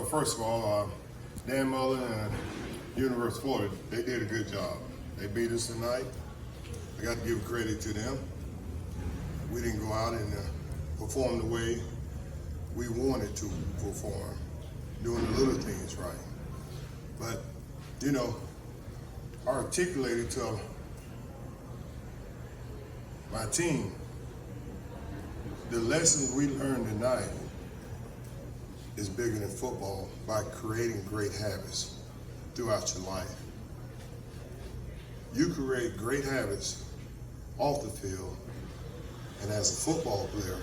first of all, Dan Mullen and University of Florida, they did a good job. They beat us tonight. I got to give credit to them. We didn't go out and perform the way we wanted to perform, doing the little things right. But, you know, I articulated to my team the lessons we learned tonight is bigger than football by creating great habits throughout your life. You create great habits off the field, and as a football player,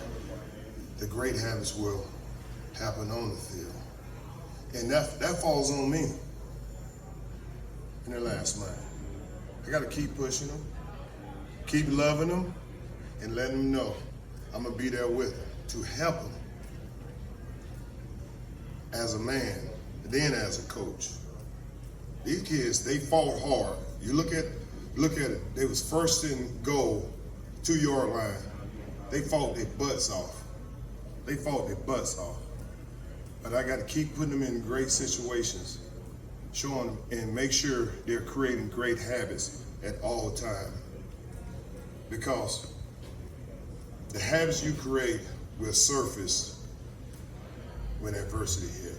the great habits will happen on the field. And that falls on me in the last night. I got to keep pushing them, keep loving them, and letting them know I'm going to be there with them to help them as a man, then as a coach. These kids, they fought hard. You look at it. They was first in goal, 2-yard line. They fought their butts off. But I got to keep putting them in great situations, showing them and make sure they're creating great habits at all time. Because the habits you create will surface when adversity hit.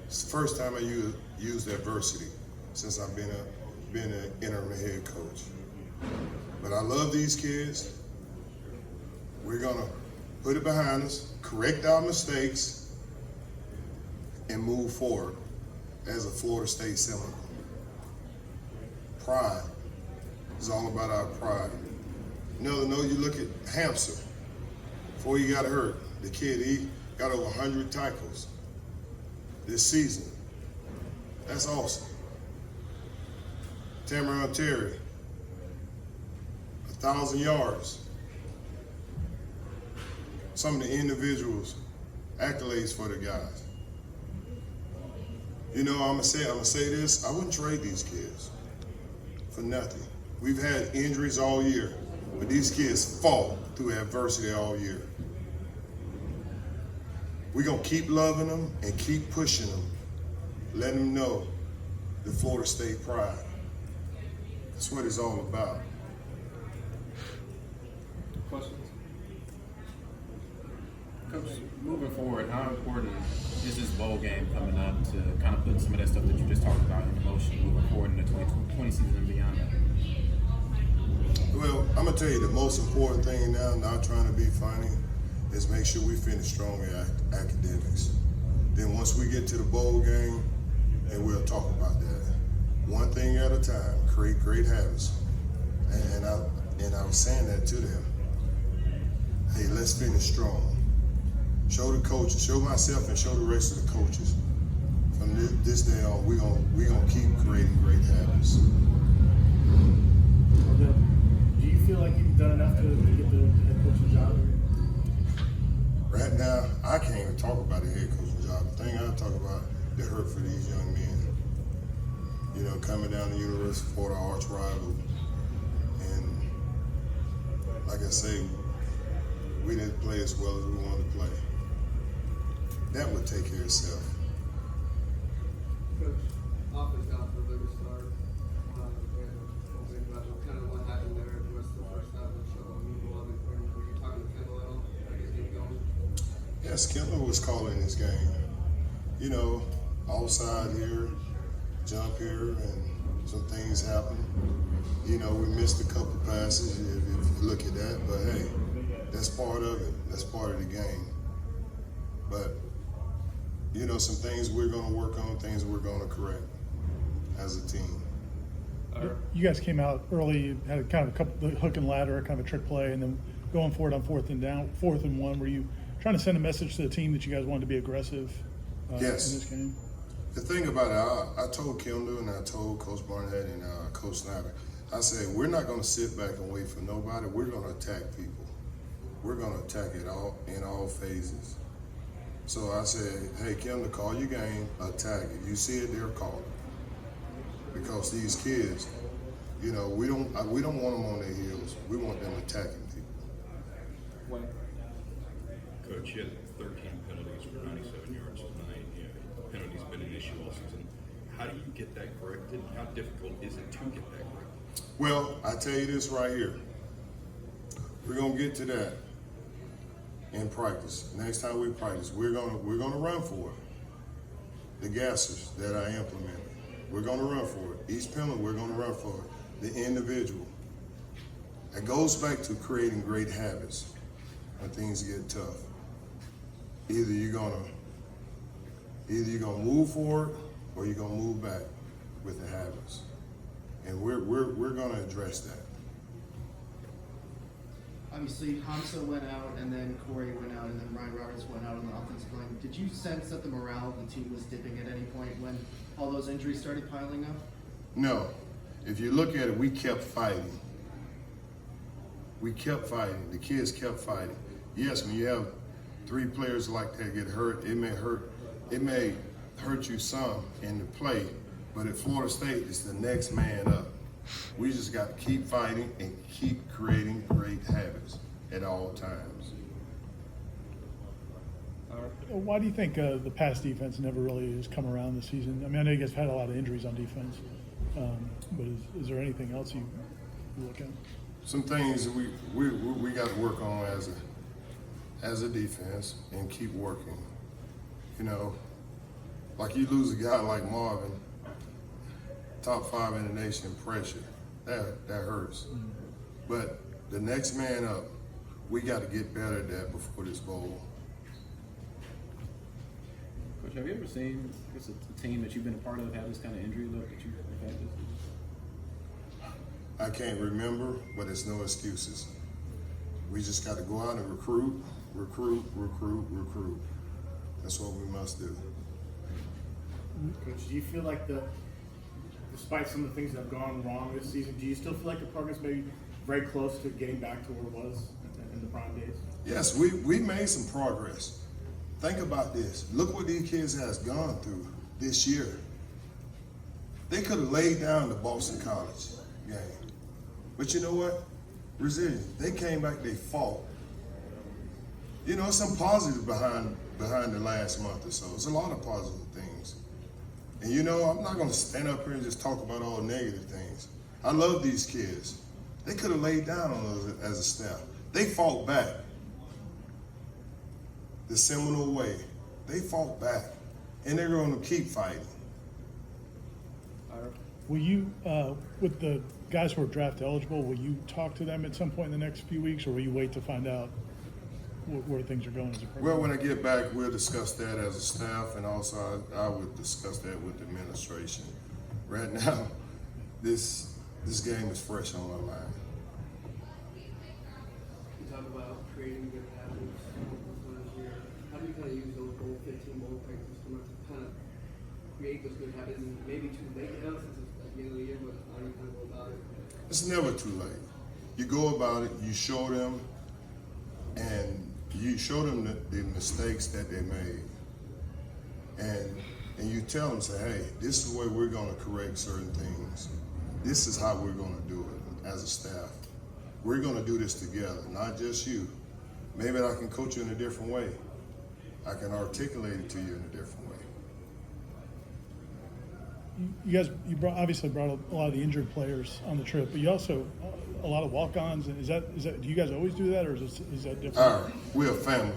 It's the first time I used adversity since I've been an interim head coach. But I love these kids. We're gonna put it behind us, correct our mistakes, and move forward as a Florida State Seminole. Pride is all about our pride. You look at Hampshire. Before he got hurt, the kid, he got over 100 tackles this season. That's awesome. Tamarion Terry, 1,000 yards. Some of the individuals, accolades for the guys. You know, I'm gonna say this, I wouldn't trade these kids for nothing. We've had injuries all year, but these kids fought through adversity all year. We're gonna keep loving them and keep pushing them, letting them know the Florida State pride. That's what it's all about. Questions? Coach, moving forward, how important is this bowl game coming up to kind of put some of that stuff that you just talked about in motion moving forward in the 2020 season and beyond that? Well, I'm gonna tell you the most important thing now, not trying to be funny, is make sure we finish strong in academics. Then once we get to the bowl game, and we'll talk about that. One thing at a time, create great habits. And I was saying that to them. Hey, let's finish strong. Show the coaches, show myself and show the rest of the coaches. From this day on, we're gonna keep creating great habits. Do you feel like you've done enough to get the head coaching job? Right now, I can't even talk about the head coaching job. The thing I talk about, the hurt for these young men. You know, coming down to University of Florida, arch rival. And like I say, we didn't play as well as we wanted to play. That would take care of itself. Coach, offense got off to a bit of a start. Kind of what happened there the rest of the first half of the show. Were you talking to Kendall at all? I guess keep going. Yes, Kendall was calling this game. You know, outside here, jump here, and some things happen. You know, we missed a couple passes if you look at that, but hey, that's part of it. That's part of the game. But, you know, some things we're going to work on, things we're going to correct as a team. You guys came out early, had kind of a couple, the hook and ladder, kind of a trick play, and then going forward on 4th and 1. Were you trying to send a message to the team that you guys wanted to be aggressive yes. in this game? The thing about it, I told Kendall and I told Coach Barnett and Coach Snyder, I said, we're not going to sit back and wait for nobody. We're going to attack people. We're going to attack it all in all phases. So I said, hey, Kendall, call your game, attack it. You see it, they're calling. Because these kids, you know, we don't want them on their heels. We want them attacking people. Coach, you had 13 penalties for 97 yards tonight. You had penalties get that corrected? How difficult is it to get that corrected? Well, I tell you this right here. We're gonna get to that in practice. Next time we practice, we're gonna run for it. The gassers that I implemented, we're gonna run for it. Each penalty, we're gonna run for it. The individual. It goes back to creating great habits when things get tough. Either you're gonna move forward or you're gonna move back with the habits. And we're gonna address that. Obviously, Hamza went out, and then Corey went out, and then Ryan Roberts went out on the offensive line. Did you sense that the morale of the team was dipping at any point when all those injuries started piling up? No. If you look at it, we kept fighting. We kept fighting. The kids kept fighting. Yes, when you have 3 players like that get hurt, it may hurt you some in the play, but at Florida State, it's the next man up. We just got to keep fighting and keep creating great habits at all times. Why do you think the pass defense never really has come around this season? I mean, I know you guys have had a lot of injuries on defense, but is there anything else you look at? Some things that we got to work on as a defense and keep working. You know, like you lose a guy like Marvin, top 5 in the nation in pressure, that hurts. Mm-hmm. But the next man up, we got to get better at that before this bowl. Coach, have you ever seen a team that you've been a part of have this kind of injury look that you've had this? I can't remember, but it's no excuses. We just got to go out and recruit. That's what we must do. Coach, do you feel like despite some of the things that have gone wrong this season, do you still feel like the program's maybe very close to getting back to where it was in the prime days? Yes, we made some progress. Think about this. Look what these kids has gone through this year. They could have laid down the Boston College game. But you know what? Resilient. They came back, they fought. You know, some positive behind the last month or so. It's a lot of positive things. And you know, I'm not gonna stand up here and just talk about all negative things. I love these kids. They could have laid down on us as a staff. They fought back. The Seminole way. They fought back. And they're gonna keep fighting. Will you, with the guys who are draft eligible, will you talk to them at some point in the next few weeks, or will you wait to find out where things are going as a program? Well, when I get back, we'll discuss that as a staff, and also I would discuss that with the administration. Right now, this game is fresh on our mind. You talk about creating good habits last year. How do you kind of use those bowl 15 bowl practices to kind of create those good habits? And maybe too late now since it's at the end of the year, but how do you kind of go about it? It's never too late. You go about it, you show them, and you show them the mistakes that they made. And you tell them, say, hey, this is the way we're gonna correct certain things. This is how we're gonna do it as a staff. We're gonna do this together, not just you. Maybe I can coach you in a different way. I can articulate it to you in a different way. You guys, obviously brought a lot of the injured players on the trip, but you also a lot of walk-ons. Is that do you guys always do that, or is that different? We're a family.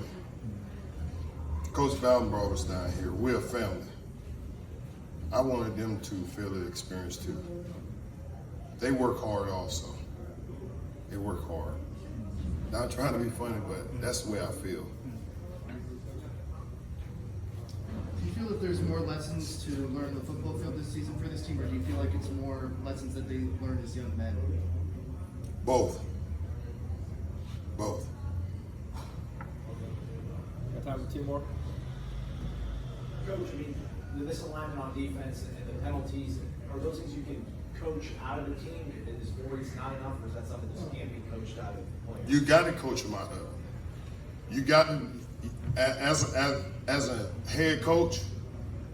Coach Bowden brought us down here. We're a family. I wanted them to feel the experience too. They work hard also. They work hard. Not trying to be funny, but that's the way I feel. Do you feel that there's more lessons to learn on the football field this season for this team, or do you feel like it's more lessons that they learned as young men? Both. Both. Got time for 2 more? Coach, I mean, the misalignment on defense and the penalties, are those things you can coach out of the team? Is 4 weeks not enough, or is that something that just can't be coached out of the players? You got to coach them out of it. You got to, as a head coach,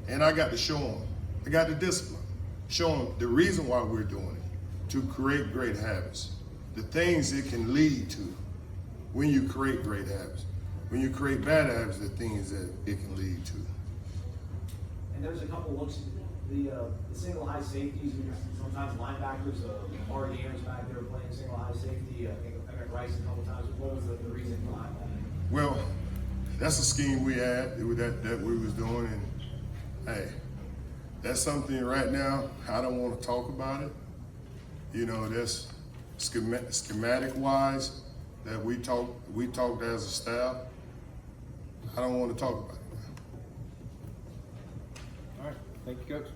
and I got to show them. I got the discipline. Show them the reason why we're doing it, to create great habits. The things it can lead to when you create great habits. When you create bad habits, the things that it can lead to. And there's a couple looks the single high safeties, sometimes linebackers, Mark Anderson back there playing single high safety. I think Emmett Rice a couple times. What was the reason behind that? Well, that's a scheme we had that we was doing, and hey, that's something right now I don't want to talk about it. You know, that's schematic wise that we talked as a staff. I don't want to talk about it. All right. Thank you, Coach.